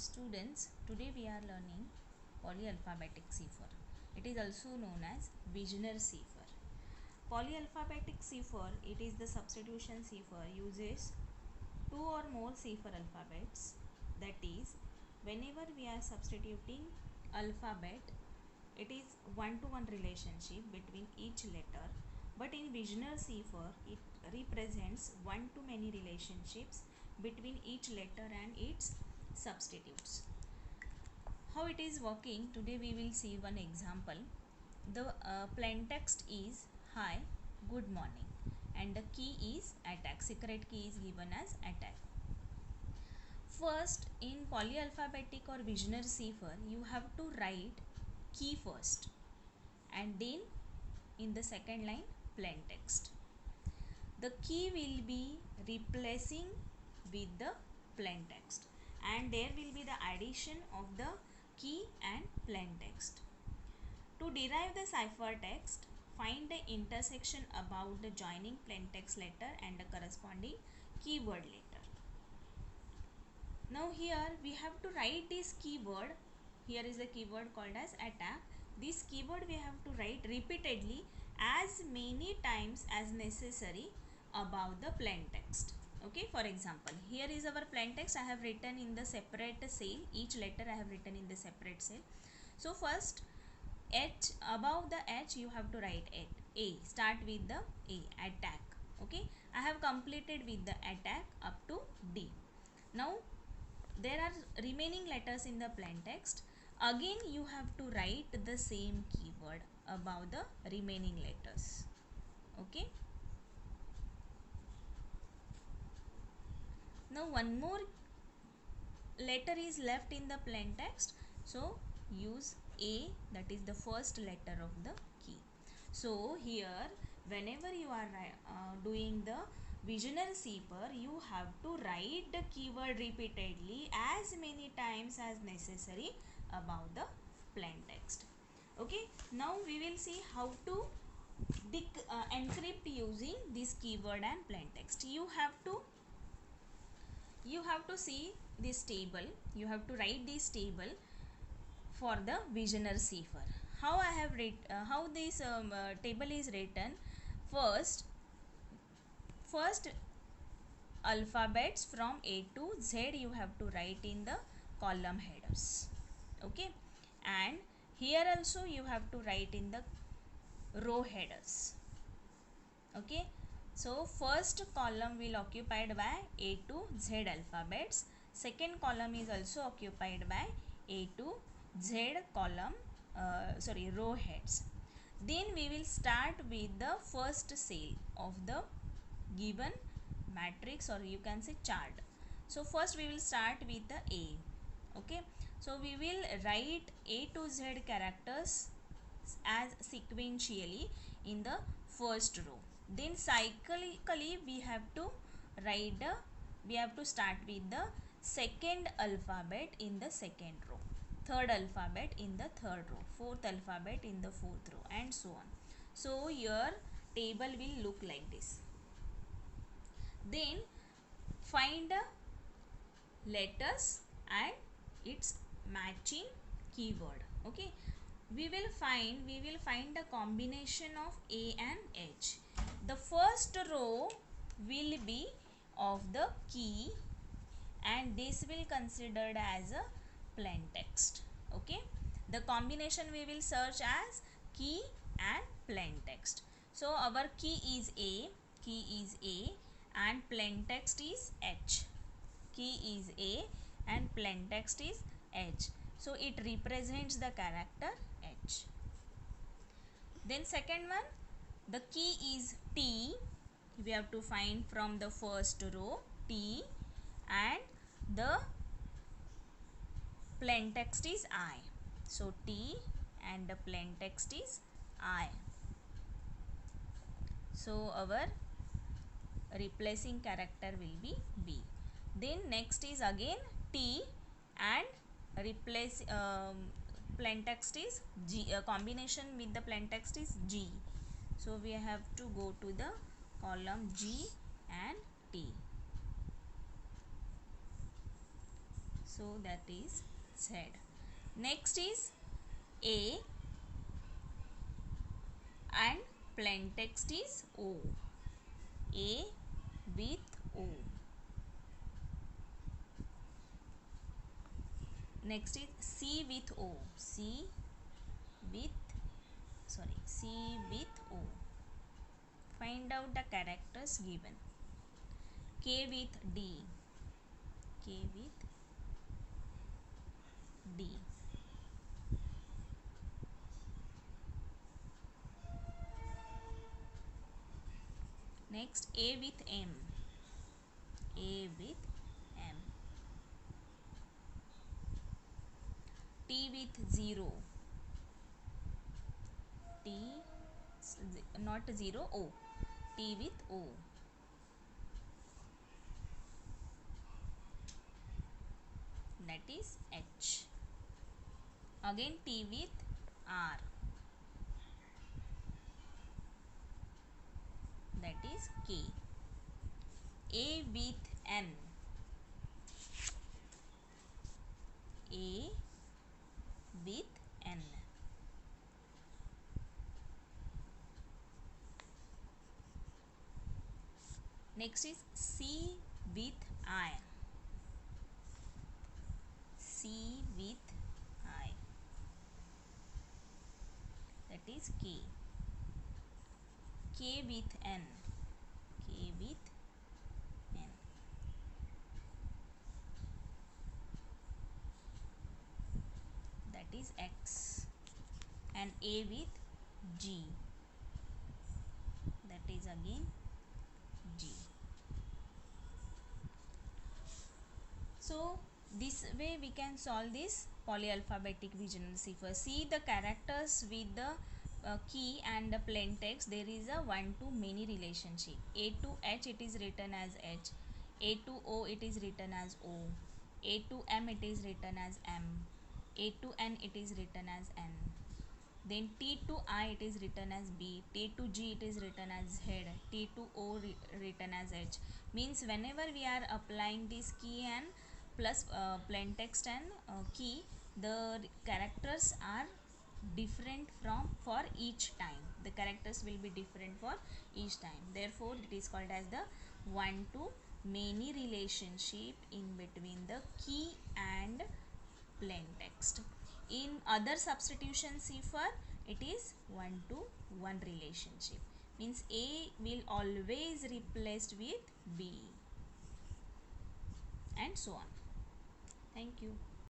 Students, today we are learning polyalphabetic cipher. It is also known as Wigner cipher. Polyalphabetic cipher, it is the substitution cipher, uses two or more cipher alphabets. That is, whenever we are substituting alphabet, it is one-to-one relationship between each letter. But in Wigner cipher, it represents one-to-many relationships between each letter and its substitutes. How it is working, today we will see one example. The plain text is hi, good morning, and the key is attack. Secret key is given as attack. First, in polyalphabetic or Wigner cipher, you have to write key first, and then in the second line plain text. The key will be replacing with the plain text, and there will be the addition of the key and plain text. To derive the cipher text, find the intersection about the joining plain text letter and the corresponding keyword letter. Now here we have to write this keyword. Here is the keyword called as attack. This keyword we have to write repeatedly as many times as necessary above the plain text. Okay, for example, here is our plain text. I have written in the separate cell. Each letter I have written in the separate cell. So first, H, above the H you have to write it. A, start with the A, attack. Okay, I have completed with the attack up to D. Now there are remaining letters in the plain text. Again you have to write the same keyword above the remaining letters. Okay. Now one more letter is left in the plain text. So use A, that is the first letter of the key. So here whenever you are doing the Wigner cipher, you have to write the keyword repeatedly as many times as necessary above the plain text. Okay, now we will see how to encrypt using this keyword and plain text. You have to see this table. You have to write this table for the Wigner cipher. How I have how this table is written. First alphabets from A to Z you have to write in the column headers. Okay, and here also you have to write in the row headers. Okay, so first column will occupied by A to Z alphabets. Second column is also occupied by A to Z column, row heads. Then we will start with the first cell of the given matrix, or you can say chart. So first we will start with the A. Okay, so we will write A to Z characters as sequentially in the first row. Then cyclically we have to start with the second alphabet in the second row, third alphabet in the third row, fourth alphabet in the fourth row, and so on. So your table will look like this. Then find the letters and its matching keyword. Okay, we will find the combination of A and H. The first row will be of the key, and this will considered as a plain text. Okay, the combination we will search as key and plain text. So our key is A, and plain text is H. Key is A and plain text is H. So it represents the character H. Then second one, the key is T. We have to find from the first row T, and the plain text is I. So T and the plain text is I. So our replacing character will be B. Then next is again T, and replace plain text is G. Combination with the plain text is G. So we have to go to the column G and T. So that is Z. Next is A and plain text is O. A with O. Next is C with O. C with O. Find out the characters given. K with D. K with D. Next A with M. A with M. T with 0. T not 0 O. T with O. That is H. Again T with R. That is K. A with N. A with N. Next is C with I. C with I. That is K. K with N. K with N. That is X. And A with G. That is again G. So this way we can solve this polyalphabetic regional cipher. See the characters with the key and the plain text. There is a one to many relationship. A to H it is written as H. A to O it is written as O. A to M it is written as M. A to N it is written as N. Then T to I it is written as B. T to G it is written as Z. T to O written as H. Means whenever we are applying this key and plus plain text and key, the characters are different from for each time. The characters will be different for each time. Therefore it is called as the one to many relationship in between the key and plain text. In other substitution cipher it is one to one relationship, means A will always replaced with B and so on. Thank you.